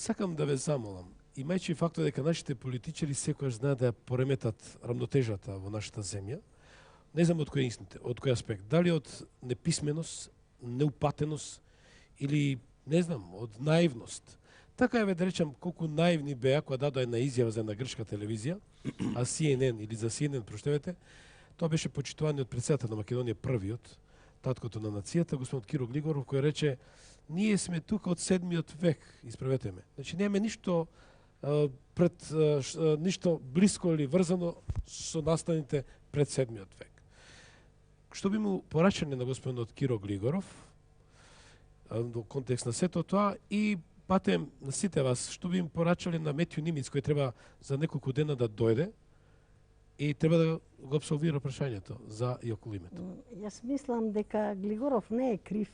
Сакам да ве замолам, имајќи фактот дека нашите политичари секогаш знаат да ја пореметат рамнотежата во нашата земја, не знам од кој аспект, дали од неписменост, неупатеност или не знам, од наивност. Така е, да речам, колку наивни беа кога дадоа една изјава за една грчка телевизија, а CNN или за CNN, проштевете, тоа беше почитувани од председател на Македонија првиот, таткото на нацијата, господин Киро Глигоров, кој рече: ние сме тука од 7 век, исправете ме. Значи немаме ништо ништо блиско или врзано со настаните пред 7 век. Што би му порачале на господинот Киро Глигоров во контекст на сето тоа и патем на сите вас, што би им порачале на Метју Нимиц, кој треба за неколку дена да дојде и треба да го абсолвира прашањето за и околу името? Јас мислам дека Глигоров не е крив.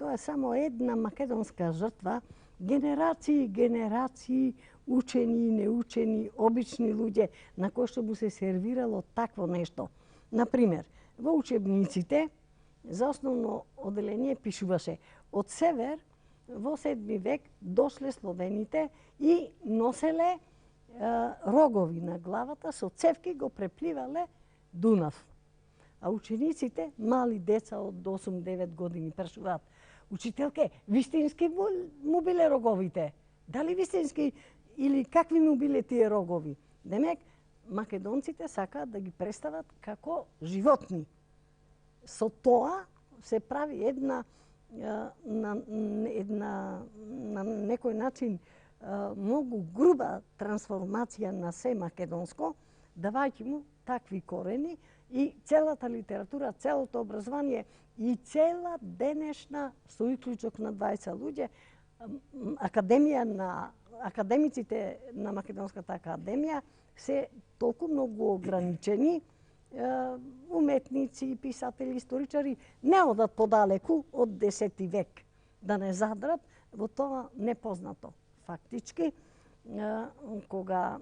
Тоа е само една македонска жртва. Генерации, учени и неучени, обични луѓе на кои што му се сервирало такво нешто. Например, во учебниците за основно оделение пишуваше: од север во 7 век дошле словените и носеле рогови на главата, со цевки го препливале Дунав. А учениците, мали деца од 8-9 години, прашуваат: учителке, вистински му биле роговите? Дали вистински или какви му биле тие рогови? Демек, македонците сакаат да ги представат како животни. Со тоа се прави една на некој начин многу груба трансформација на се македонско, давајќи му такви корени, и целата литература, целото образование и цела денешна, со иклучок на 20 луѓе, академиците на Македонската академија се толку многу ограничени, уметници, писатели, историчари не одат подалеку од 10 век, да не задрат во тоа непознато. Фактички, кога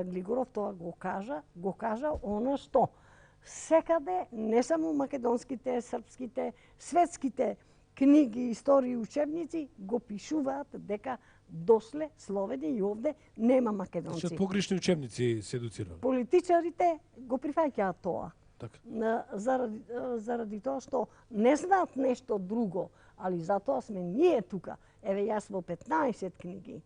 Глигоров тоа го кажа она што секаде, не само македонските, српските, светските книги, истории, учебници го пишуваат дека дошле словени и овде нема македонци. Што погрешни учебници се едуцирале. Политичарите го прифаќаат тоа. Така. Заради тоа што не знаат нешто друго, али затоа сме ние тука. Еве, јас во 15 книги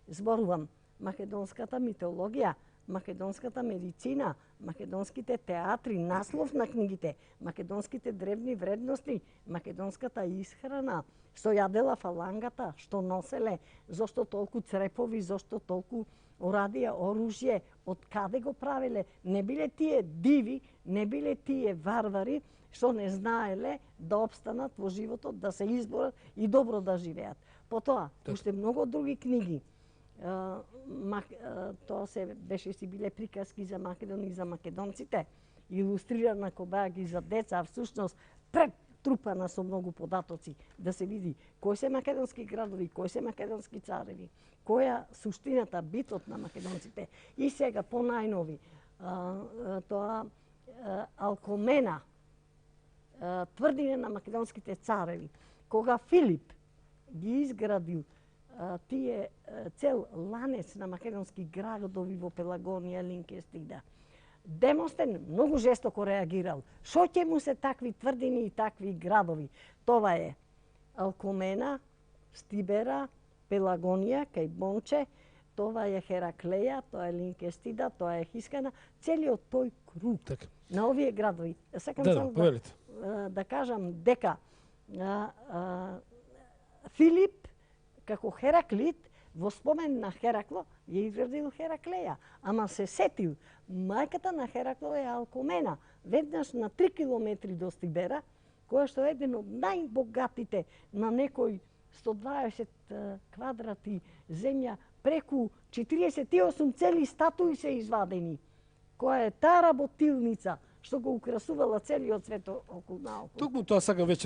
зборувам македонската митологија, македонската медицина, македонските театри, наслов на книгите, македонските древни вредности, македонската исхрана, што јадела фалангата, што носеле, зошто толку црепови, зошто толку орадија, оружје, од каде го правеле, не биле тие диви, не биле тие варвари, што не знаеле да обстанат во животот, да се изборат и добро да живеат. Потоа, уште многу други книги. Тоа се беше си биле приказки за Македонија и за македонците, илустрирана кобајаги за деца, а всушност претрупана со многу податоци, да се види кои се македонски градови, кои се македонски цареви, која суштината, битот на македонците. И сега понајнови, тоа Алкомена, тврдине на македонските цареви, кога Филип ги изградил тие цел ланец на македонски градови во Пелагонија, Линкестида, Демостен многу жестоко реагирал. Шо ќе му се такви тврдини и такви градови? Тоа е Алкомена, Стибера, Пелагонија, кај Бонче, тоа е Хераклеја, тоа е Линкестида, тоа е Хискана, целиот тој круг на овие градови. Сакам само да кажам дека Филип, како Хераклит, во спомен на Херакло, ја изградил Хераклеја, ама се сетил, мајката на Херакло е Алкомена, веднаш на 3 километри до Стибера, која што е еден од најбогатите на некој 120 квадрати земја, преку 48 цели статуи се извадени, која е таа работилница што го украсувала целиот свет околу наоколу. Токму тоа сакам веќе